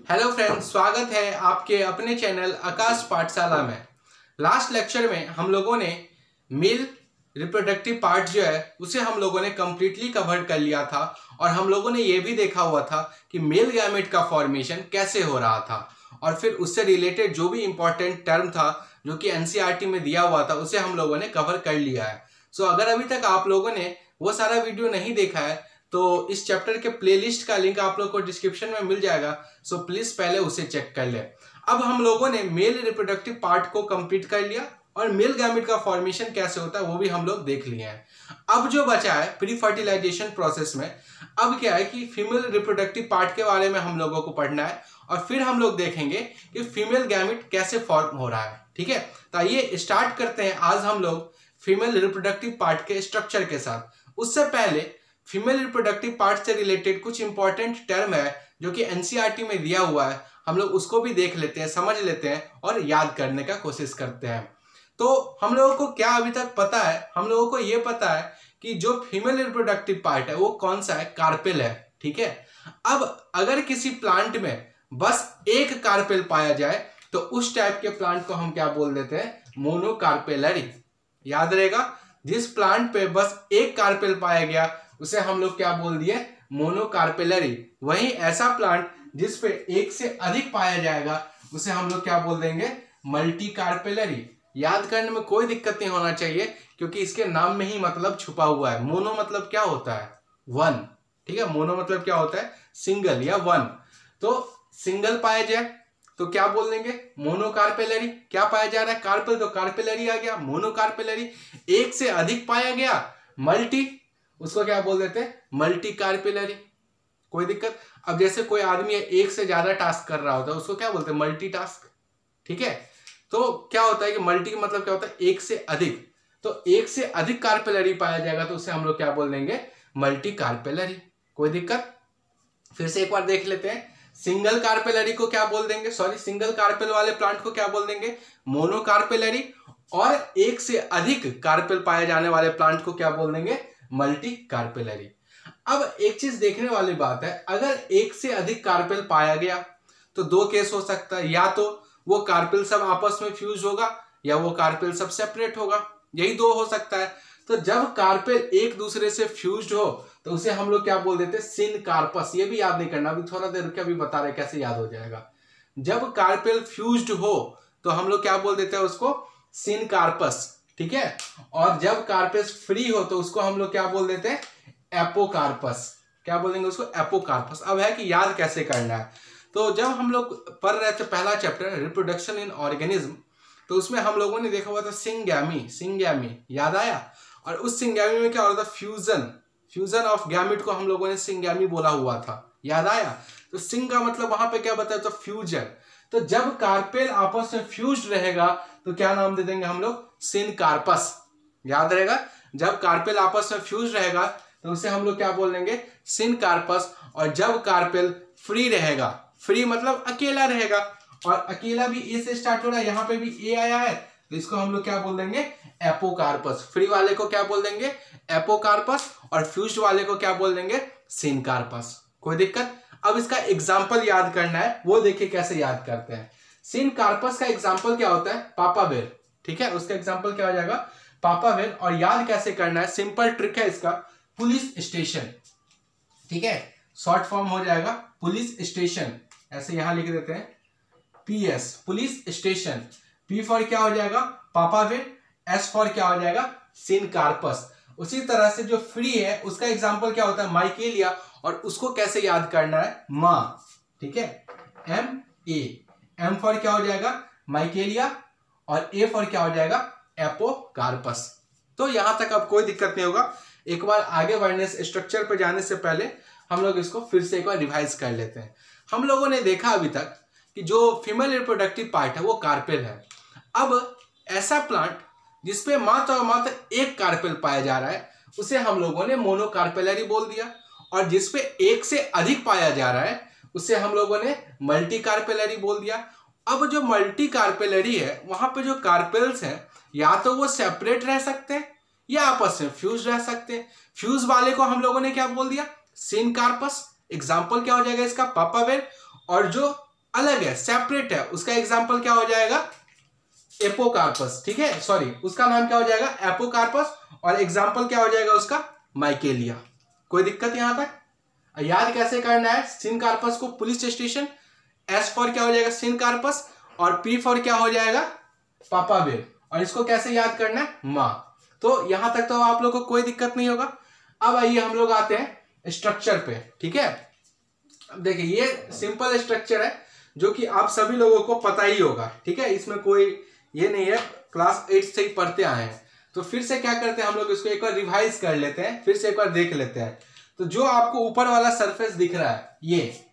Hello friends, स्वागत है आपके अपने चैनल आकाश पाठशाला में। लास्ट लेक्चर में हम लोगों ने मेल रिप्रोडक्टिव पार्ट जो है उसे हम लोगों ने कम्प्लीटली कवर कर लिया था और हम लोगों ने ये भी देखा हुआ था कि मेल गैमेट का फॉर्मेशन कैसे हो रहा था और फिर उससे रिलेटेड जो भी इम्पोर्टेंट टर्म था जो कि एनसीईआरटी में दिया हुआ था उसे हम लोगों ने कवर कर लिया है। सो अगर अभी तक आप लोगों ने वो सारा वीडियो नहीं देखा है तो इस चैप्टर के प्लेलिस्ट का लिंक आप लोग को डिस्क्रिप्शन में मिल जाएगा। सो प्लीज पहले उसे चेक कर ले। अब हम लोगों ने मेल रिप्रोडक्टिव पार्ट को कंप्लीट कर लिया और मेल गैमेट का फॉर्मेशन कैसे होता है वो भी हम लोग देख लिए हैं। अब जो बचा है प्री फर्टिलाइजेशन प्रोसेस में, अब क्या है कि फीमेल रिप्रोडक्टिव पार्ट के बारे में हम लोगों को पढ़ना है और फिर हम लोग देखेंगे कि फीमेल गैमेट कैसे फॉर्म हो रहा है। ठीक है, तो आइए स्टार्ट करते हैं आज हम लोग फीमेल रिप्रोडक्टिव पार्ट के स्ट्रक्चर के साथ। उससे पहले फीमेल रिप्रोडक्टिव पार्ट से रिलेटेड कुछ इंपॉर्टेंट टर्म है जो कि एनसीईआरटी में दिया हुआ है, हम लोग उसको भी देख लेते हैं, समझ लेते हैं और याद करने का कोशिश करते हैं। तो हम लोगों को क्या अभी तक पता है, हम लोगों को ये पता है कि जो फीमेल रिप्रोडक्टिव पार्ट है वो कौन सा है, कार्पेल है। ठीक है, अब अगर किसी प्लांट में बस एक कार्पेल पाया जाए तो उस टाइप के प्लांट को हम क्या बोल देते हैं, मोनोकार्पेलरी। याद रहेगा, जिस प्लांट पे बस एक कार्पेल पाया गया उसे हम लोग क्या बोल दिए, मोनोकार्पेलरी। वहीं ऐसा प्लांट जिस पे एक से अधिक पाया जाएगा उसे हम लोग क्या बोल देंगे, मल्टीकार्पेलरी। याद करने में कोई दिक्कत नहीं होना चाहिए क्योंकि इसके नाम में ही मतलब छुपा हुआ है। मोनो मतलब क्या होता है, वन। ठीक है, मोनो मतलब क्या होता है, सिंगल या वन। तो सिंगल पाया जाए तो क्या बोल देंगे, मोनोकार्पेलरी। क्या पाया जा रहा है, कार्पेल, तो कार्पेलरी आ गया, मोनोकार्पेलरी। एक से अधिक पाया गया, मल्टी, उसको क्या बोल देते हैं, मल्टी कार्पेलरी। कोई दिक्कत। अब जैसे कोई आदमी एक से ज्यादा टास्क कर रहा होता है उसको क्या बोलते हैं, मल्टीटास्क। ठीक है, तो क्या होता है कि मल्टी मतलब क्या होता है, एक से अधिक। तो एक से अधिक कार्पेलरी पाया जाएगा तो उसे हम लोग क्या बोल देंगे, मल्टी कार्पेलरी। कोई दिक्कत। फिर से एक बार देख लेते हैं, सिंगल कार्पेलरी को क्या बोल देंगे, सॉरी सिंगल कार्पेल वाले प्लांट को क्या बोल देंगे, मोनोकार्पेलरी। और एक से अधिक कार्पेल पाए जाने वाले प्लांट को क्या बोल देंगे, मल्टी कार्पेलरी। अब एक चीज देखने वाली बात है, अगर एक से अधिक कार्पेल पाया गया तो दो केस हो सकता है, या तो वो कार्पेल सब आपस में फ्यूज होगा या वो कार्पेल सब सेपरेट होगा, यही दो हो सकता है। तो जब कार्पेल एक दूसरे से फ्यूज्ड हो तो उसे हम लोग क्या बोल देते हैं, सिनकार्पस। ये भी याद नहीं करना, अभी थोड़ा देर रुक के अभी बता रहे कैसे याद हो जाएगा। जब कार्पेल फ्यूज्ड हो तो हम लोग क्या बोल देते हैं उसको, सिनकार्पस। ठीक है, और जब कार्पेस फ्री हो तो उसको हम लोग क्या बोल देते हैं, एपोकार्पस। क्या बोलेंगे उसको, एपोकार्पस। अब है कि याद कैसे करना है। तो जब हम लोग पढ़ रहे थे पहला चैप्टर रिप्रोडक्शन इन ऑर्गेनिज्म, तो उसमें हम लोगों ने देखा हुआ था सिंगैमी। सिंगैमी याद आया, और उस सिंगैमी में क्या हो रहा था, फ्यूजन ऑफ गैमेट को हम लोगों ने सिंगैमी बोला हुआ था। याद आया, तो सिंग का मतलब वहां पे क्या बताया, तो फ्यूजन। तो जब कार्पेल आपस में फ्यूज्ड रहेगा तो क्या नाम दे देंगे हम लोग, सिनकार्पस। याद रहेगा, जब कार्पेल आपस में फ्यूज रहेगा तो उसे हम लोग क्या बोल देंगे, सिनकार्पस। और जब कार्पेल फ्री रहेगा, फ्री मतलब अकेला रहेगा, और अकेला भी ए से स्टार्ट हो रहा है, यहाँ पे भी ए आया है तो इसको हम लोग क्या बोल देंगे, एपोकार्पस। फ्री वाले को क्या बोल देंगे, एपोकार्पस, और फ्यूज्ड वाले को क्या बोल देंगे, सिनकार्पस। कोई दिक्कत। अब इसका एग्जाम्पल याद करना है, वो देखिए कैसे याद करते हैं। सिनकार्पस का एग्जाम्पल क्या होता है, पापावेर। ठीक है, उसका एग्जाम्पल क्या हो जाएगा, पापावेर। और याद कैसे करना है, सिंपल ट्रिक है इसका, पुलिस स्टेशन। ठीक है, शॉर्ट फॉर्म हो जाएगा पुलिस स्टेशन, ऐसे यहां लिख देते हैं PS, police station. P for क्या हो जाएगा, पापावेर। एस फॉर क्या हो जाएगा, सिनकार्पस। उसी तरह से जो फ्री है उसका एग्जाम्पल क्या होता है, माइकेलिया। और उसको कैसे याद करना है, माँ। ठीक है, एम ए, एम फॉर क्या हो जाएगा, माइकेलिया, और ए फॉर क्या हो जाएगा, एपोकार्पस। तो यहां तक अब कोई दिक्कत नहीं होगा। एक बार आगे बढ़ने से, स्ट्रक्चर पर जाने से पहले हम लोग इसको फिर से एक बार रिवाइज कर लेते हैं। हम लोगों ने देखा अभी तक कि जो फीमेल रिप्रोडक्टिव पार्ट है वो कार्पेल है। अब ऐसा प्लांट जिसपे मात्र और मात्र एक कार्पेल पाया जा रहा है उसे हम लोगों ने मोनोकार्पेलरी बोल दिया, और जिसपे एक से अधिक पाया जा रहा है उसे हम लोगों ने मल्टीकार्पेलरी बोल दिया। अब जो मल्टीकार्पेलरी है वहां पे जो कार्पेल्स हैं या तो वो सेपरेट रह सकते हैं या आपस में फ्यूज रह सकते हैं। फ्यूज वाले को हम लोगों ने क्या बोल दिया, सिनकार्पस। एग्जाम्पल क्या हो जाएगा इसका, पापावेर। और जो अलग है, सेपरेट है, उसका एग्जाम्पल क्या हो जाएगा? एपोकार्पस, ठीक है, सॉरी, उसका नाम क्या हो जाएगा? एपोकार्पस, और एग्जाम्पल क्या हो जाएगा उसका? माइकेलिया। कोई दिक्कत यहां तक? याद कैसे करना है? सिनकार्पस को पुलिस स्टेशन, एस फॉर क्या हो जाएगा? सिनकार्पस, और पी फॉर क्या हो जाएगा? पापा बेर, और इसको कैसे याद करना है? माँ। तो यहां तक तो आप लोग को कोई दिक्कत नहीं होगा। अब आइए हम लोग आते हैं स्ट्रक्चर पे, ठीक है। अब देखिए ये सिंपल स्ट्रक्चर है जो कि आप सभी लोगों को पता ही होगा, ठीक है, इसमें कोई ये नहीं है, क्लास 8 से ही पढ़ते आए हैं। तो फिर से क्या करते हैं हम लोग, इसको एक बार रिवाइज कर लेते हैं, फिर से एक बार देख लेते हैं। तो जो आपको ऊपर वाला सरफेस दिख रहा है ये,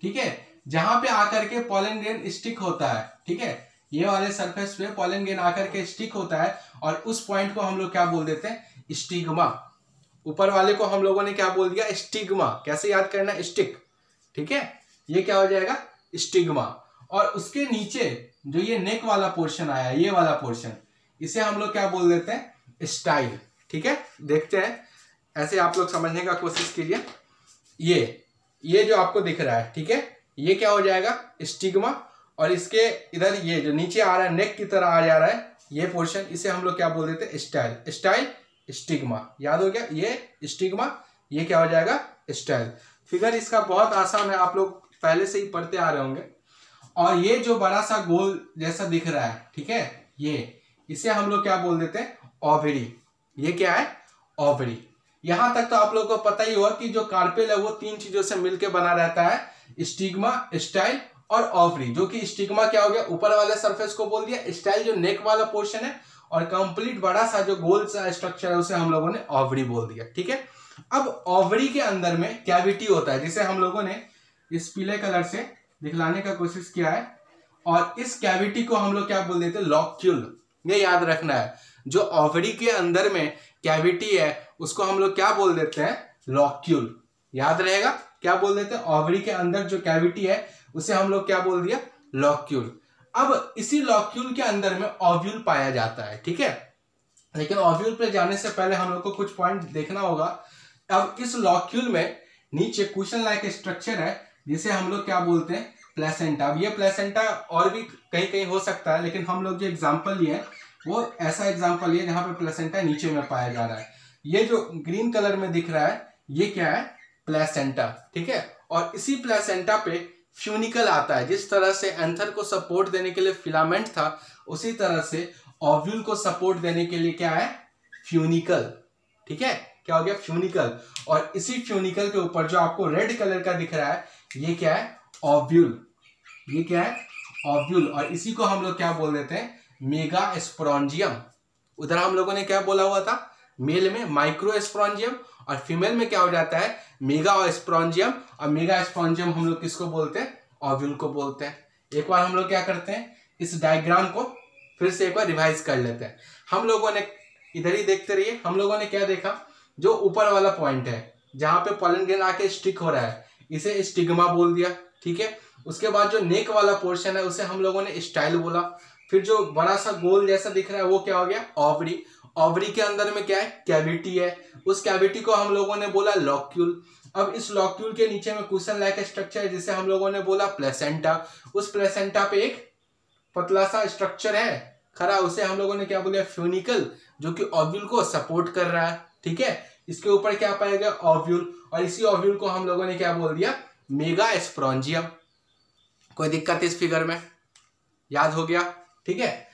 ठीक है, जहां पे आकर के पॉलन ग्रेन स्टिक होता है, ठीक है, ये वाले सरफेस पे पॉलन ग्रेन आकर के स्टिक होता है, और उस पॉइंट को हम लोग क्या बोल देते हैं? स्टिग्मा। ऊपर वाले को हम लोगों ने क्या बोल दिया? स्टिग्मा। कैसे याद करना? स्टिक, ठीक है, ये क्या हो जाएगा? स्टिग्मा। और उसके नीचे जो ये नेक वाला पोर्शन आया, ये वाला पोर्शन, इसे हम लोग क्या बोल देते हैं? स्टाइल, ठीक है। देखते हैं, ऐसे आप लोग समझने का कोशिश कीजिए। ये जो आपको दिख रहा है, ठीक है, ये क्या हो जाएगा? स्टिग्मा। और इसके इधर ये जो नीचे आ रहा है, नेक की तरह आ जा रहा है ये पोर्शन, इसे हम लोग क्या बोल देते हैं? स्टाइल। स्टाइल, स्टिग्मा, याद हो गया? ये स्टिग्मा, ये क्या हो जाएगा? स्टाइल। फिगर इसका बहुत आसान है, आप लोग पहले से ही पढ़ते आ रहे होंगे। और ये जो बड़ा सा गोल जैसा दिख रहा है, ठीक है, ये, इसे हम लोग क्या बोल देते हैं? ओवरी। ये क्या है? ओवरी। यहां तक तो आप लोगों को पता ही होगा कि जो कार्पेल है वो 3 चीजों से मिलकर बना रहता है, स्टिग्मा, स्टाइल और ओवरी। जो कि स्टिग्मा क्या हो गया? ऊपर वाले सरफेस को बोल दिया, स्टाइल जो नेक वाला पोर्शन है, और कंप्लीट बड़ा सा जो गोल सा स्ट्रक्चर है उसे हम लोगों ने ओवरी बोल दिया, ठीक है। अब ओवरी के अंदर में कैविटी होता है, जिसे हम लोगों ने इस पीले कलर से दिखलाने का कोशिश किया है, और इस कैविटी को हम लोग क्या बोल देते हैं? लॉक्यूल। ये याद रखना है, जो ओवरी के अंदर में कैविटी है उसको हम लोग क्या बोल देते हैं? लॉक्यूल। याद रहेगा, क्या बोल देते हैं? ओवरी के अंदर जो कैविटी है उसे हम लोग क्या बोल दिया? लॉक्यूल। अब इसी लॉक्यूल के अंदर में ओव्यूल पाया जाता है, ठीक है। लेकिन ओव्यूल पे जाने से पहले हम लोग को कुछ पॉइंट देखना होगा। अब इस लॉक्यूल में नीचे कुशन लाइक स्ट्रक्चर है, जिसे हम लोग क्या बोलते हैं? प्लेसेंटा। अब ये प्लेसेंटा और भी कहीं कहीं हो सकता है, लेकिन हम लोग जो एग्जाम्पल लिए हैं वो ऐसा एग्जाम्पल लिए जहां पे प्लेसेंटा नीचे में पाया जा रहा है। ये जो ग्रीन कलर में दिख रहा है ये क्या है? प्लेसेंटा, ठीक है। और इसी प्लेसेंटा पे फ्यूनिकल आता है। जिस तरह से एंथर को सपोर्ट देने के लिए फिलामेंट था, उसी तरह से ओव्यूल को सपोर्ट देने के लिए क्या है? फ्यूनिकल, ठीक है। क्या हो गया? फ्यूनिकल। और इसी फ्यूनिकल के ऊपर जो आपको रेड कलर का दिख रहा है ये क्या है? ओव्यूल। ये क्या है? ओव्यूल। और इसी को हम लोग क्या बोल देते हैं? मेगास्पोरेंजियम। उधर हम लोगों ने क्या बोला हुआ था? मेल में माइक्रोस्पोरेंजियम, और फीमेल में क्या हो जाता है? मेगास्पोरेंजियम। और मेगास्पोरेंजियम हम लोग किसको बोलते हैं? ओव्यूल को बोलते हैं। एक बार हम लोग क्या करते हैं, इस डायग्राम को फिर से एक बार रिवाइज कर लेते हैं। हम लोगों ने इधर ही देखते रहिए, हम लोगों ने क्या देखा? जो ऊपर वाला पॉइंट है जहां पे पॉलन ग्रेन आके स्टिक हो रहा है, इसे स्टिग्मा बोल दिया, ठीक है। उसके बाद जो नेक वाला पोर्शन है उसे हम लोगों ने स्टाइल बोला। फिर जो बड़ा सा गोल जैसा दिख रहा है वो क्या हो गया? ओवरी। ओवरी के अंदर में क्या है? कैविटी है। उस कैविटी को हम लोगों ने बोला लॉक्यूल। अब इस लॉक्यूल के नीचे में कुशन लाइक स्ट्रक्चर है, जिसे हम लोगों ने बोला प्लेसेंटा। उस प्लेसेंटा पे एक पतला सा स्ट्रक्चर है खरा, उसे हम लोगों ने क्या बोला? फ्यूनिकल, जो कि ओव्यूल को सपोर्ट कर रहा है, ठीक है। इसके ऊपर क्या पाया गया? ओव्यूल। और इसी ओव्यूल को हम लोगों ने क्या बोल दिया? मेगास्पोरेंजियम। कोई दिक्कत इस फिगर में? याद हो गया, ठीक है।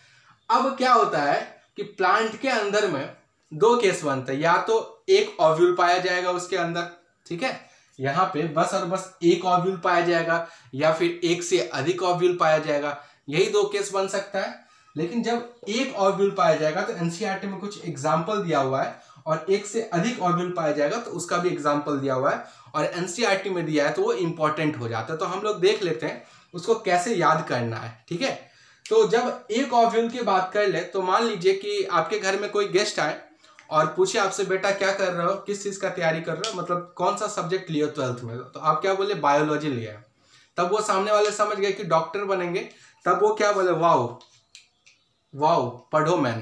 अब क्या होता है कि प्लांट के अंदर में 2 केस बनते हैं, या तो एक ओव्यूल पाया जाएगा उसके अंदर, ठीक है, यहाँ पे बस और बस एक ओव्यूल पाया जाएगा, या फिर एक से अधिक ओव्यूल पाया जाएगा। यही 2 केस बन सकता है। लेकिन जब एक ओव्यूल पाया जाएगा तो एनसीईआरटी में कुछ एग्जाम्पल दिया हुआ है, और एक से अधिक ओव्यूल पाया जाएगा तो उसका भी एग्जाम्पल दिया हुआ है, और एनसीईआरटी में दिया है तो वो इंपॉर्टेंट हो जाता है। तो हम लोग देख लेते हैं उसको कैसे याद करना है, ठीक है। तो जब एक ओव्यूल की बात कर ले, तो मान लीजिए कि आपके घर में कोई गेस्ट आए और पूछे आपसे, बेटा क्या कर रहे हो, किस चीज का तैयारी कर रहे हो, मतलब कौन सा सब्जेक्ट लिए 12th में? तो आप क्या बोले? बायोलॉजी लिया है। तब वो सामने वाले समझ गए कि डॉक्टर बनेंगे, तब वो क्या बोले? वाओ वाओ, पढ़ो मैन।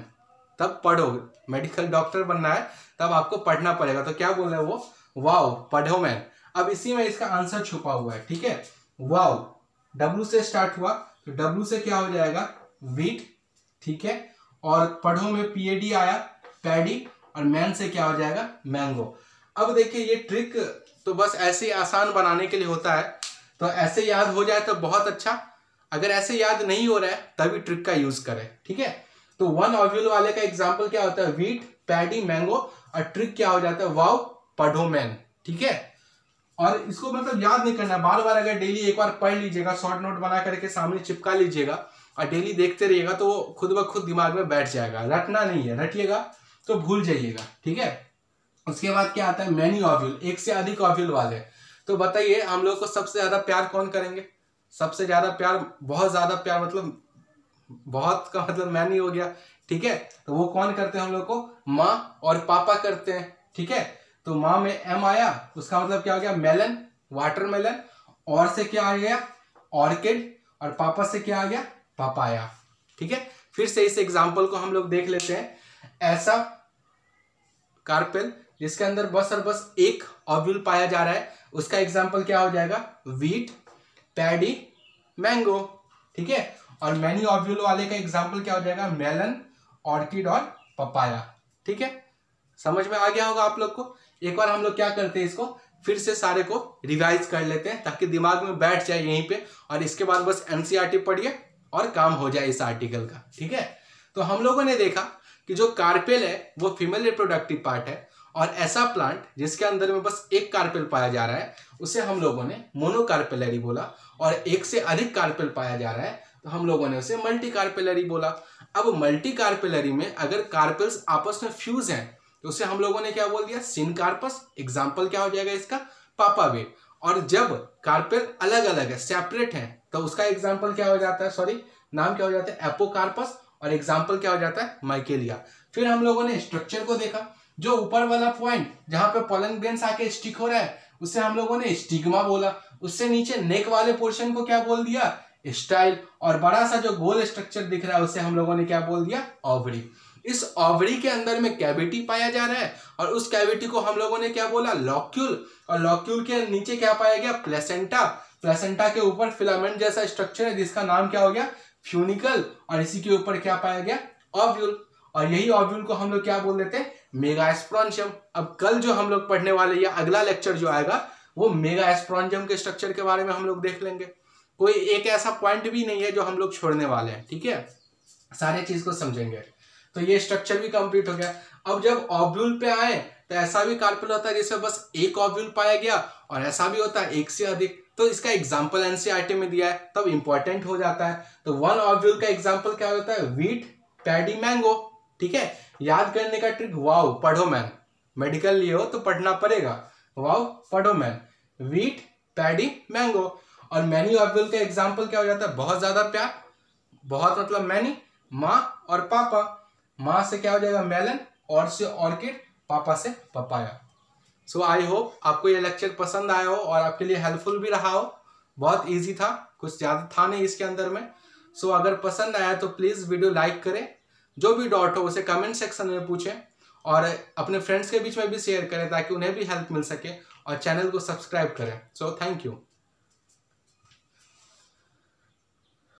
तब पढ़ो, मेडिकल डॉक्टर बनना है तब आपको पढ़ना पड़ेगा। तो क्या बोल रहे वो? वाओ, पढ़ो मैन। अब इसी में इसका आंसर छुपा हुआ है, ठीक है। वाओ, W से स्टार्ट हुआ तो W से क्या हो जाएगा, वीट, ठीक है। और पढ़ो में PAD आया, पैडी, और मैन से क्या हो जाएगा, मैंगो। अब देखिए ये ट्रिक तो बस ऐसे आसान बनाने के लिए होता है, तो ऐसे याद हो जाए तो बहुत अच्छा, अगर ऐसे याद नहीं हो रहा है तभी ट्रिक का यूज करें, ठीक है। तो वन ऑव्यूल वाले का एग्जांपल क्या होता है, वीट, पैडी, मैंगो, और ट्रिक क्या हो जाता है, वाव, पढ़ो मैन, ठीक है। और इसको मतलब याद नहीं करना, बार बार अगर डेली एक बार पढ़ लीजिएगा, शॉर्ट नोट बना करके सामने चिपका लीजिएगा और डेली देखते रहिएगा तो खुद ब खुद दिमाग में बैठ जाएगा। रटना नहीं है, रटिएगा तो भूल जाइएगा, ठीक है। उसके बाद क्या आता है, मैनी ऑव्यूल, एक से अधिक ऑव्यूल वाले। तो बताइए हम लोग को सबसे ज्यादा प्यार कौन करेंगे, सबसे ज्यादा प्यार, बहुत ज्यादा प्यार, मतलब बहुत का मतलब मैनी हो गया, ठीक है। तो वो कौन करते हैं हम लोग को, माँ और पापा करते हैं, ठीक है। तो माँ में M आया, उसका मतलब क्या हो गया, मेलन, वाटरमेलन, और से क्या आ गया, ऑर्किड, और पापा से क्या आ गया, पपाया, ठीक है। फिर से इस एग्जाम्पल को हम लोग देख लेते हैं। ऐसा कार्पेल जिसके अंदर बस और बस एक ऑव्यूल पाया जा रहा है, उसका एग्जाम्पल क्या हो जाएगा, वीट, पैडी, मैंगो, ठीक है। और मैनी ऑव्यूल वाले का एग्जाम्पल क्या हो जाएगा, मेलन, ऑर्किड और पपाया, ठीक है। समझ में आ गया होगा आप लोग को। एक बार हम लोग क्या करते हैं, इसको फिर से सारे को रिवाइज कर लेते हैं ताकि दिमाग में बैठ जाए यहीं पे, और इसके बाद बस NCERT पढ़िए और काम हो जाए इस आर्टिकल का, ठीक है। तो हम लोगों ने देखा कि जो कार्पेल है वो फीमेल रिप्रोडक्टिव पार्ट है, और ऐसा प्लांट जिसके अंदर में बस एक कार्पेल पाया जा रहा है उसे हम लोगों ने मोनोकार्पेलरी बोला, और एक से अधिक कार्पेल पाया जा रहा है तो हम लोगों ने उसे मल्टी कार्पेलरी बोला। अब मल्टी कार्पेलरी में अगर कार्पेल्स आपस में फ्यूज हैं तो उसे हम लोगों ने क्या बोल दिया, सिनकार्पस। एग्जाम्पल क्या हो जाएगा इसका, पापावे। और जब कार्पेल अलग अलग है, सेपरेट है, तो उसका एग्जाम्पल क्या हो जाता है, सॉरी नाम क्या हो जाता है, एपोकार्पस, और एग्जाम्पल क्या हो जाता है, माइकेलिया। फिर हम लोगों ने स्ट्रक्चर को देखा, जो ऊपर वाला पॉइंट जहां पे पोलन ग्रेन्स आके स्टिक हो रहा है उसे हम लोगों ने स्टिग्मा बोला। उससे नीचे नेक वाले पोर्शन को क्या बोल दिया, स्टाइल। और बड़ा सा जो गोल स्ट्रक्चर दिख रहा है उसे हम लोगों ने क्या बोल दिया, ओवरी। इस ओवरी के अंदर में कैविटी पाया जा रहा है, और उस कैविटी को हम लोगों ने क्या बोला, लॉक्यूल। और लॉक्यूल के नीचे क्या पाया गया, प्लेसेंटा। प्लेसेंटा के ऊपर फिलामेंट जैसा स्ट्रक्चर है जिसका नाम क्या हो गया, फ्यूनिकल। और इसी के ऊपर क्या पाया गया, ओव्यूल। और यही ओव्यूल को हम लोग क्या बोल देते हैं, मेगास्पोरेंजियम। अब कल जो हम लोग पढ़ने वाले या अगला लेक्चर जो आएगा वो मेगास्पोरेंजियम के स्ट्रक्चर के बारे में हम लोग देख लेंगे। कोई एक ऐसा पॉइंट भी नहीं है जो हम लोग छोड़ने वाले हैं, ठीक है, सारे चीज को समझेंगे। तो ये स्ट्रक्चर भी कंप्लीट हो गया। अब जब ओव्यूल पे आए तो ऐसा भी कार्पेल होता है जिसमें बस एक ओव्यूल पाया गया, और ऐसा भी होता है एक से अधिक। तो इसका एग्जाम्पल NCERT में दिया है तब इंपॉर्टेंट हो जाता है। तो वन ओव्यूल का एग्जाम्पल क्या होता है, वीट, पैडी, मैंगो, ठीक है। याद करने का ट्रिक, वाव, पढ़ो मैन। मेडिकल लिए हो तो पढ़ना पड़ेगा, वाव, पढ़ो मैन, वीट, पैडी, मैंगो। और मैनी ओव्यूल का एग्जाम्पल क्या हो जाता है, बहुत ज्यादा प्यार, बहुत मतलब मैनी, माँ और पापा। माँ से क्या हो जाएगा, मेलन, और से ऑर्किड, पापा से पपाया। सो आई होप आपको ये लेक्चर पसंद आया हो और आपके लिए हेल्पफुल भी रहा हो। बहुत इजी था, कुछ ज़्यादा था नहीं इसके अंदर में। सो अगर पसंद आया तो प्लीज़ वीडियो लाइक करें, जो भी डाउट हो उसे कमेंट सेक्शन में पूछें, और अपने फ्रेंड्स के बीच में भी शेयर करें ताकि उन्हें भी हेल्प मिल सके, और चैनल को सब्सक्राइब करें। So thank you.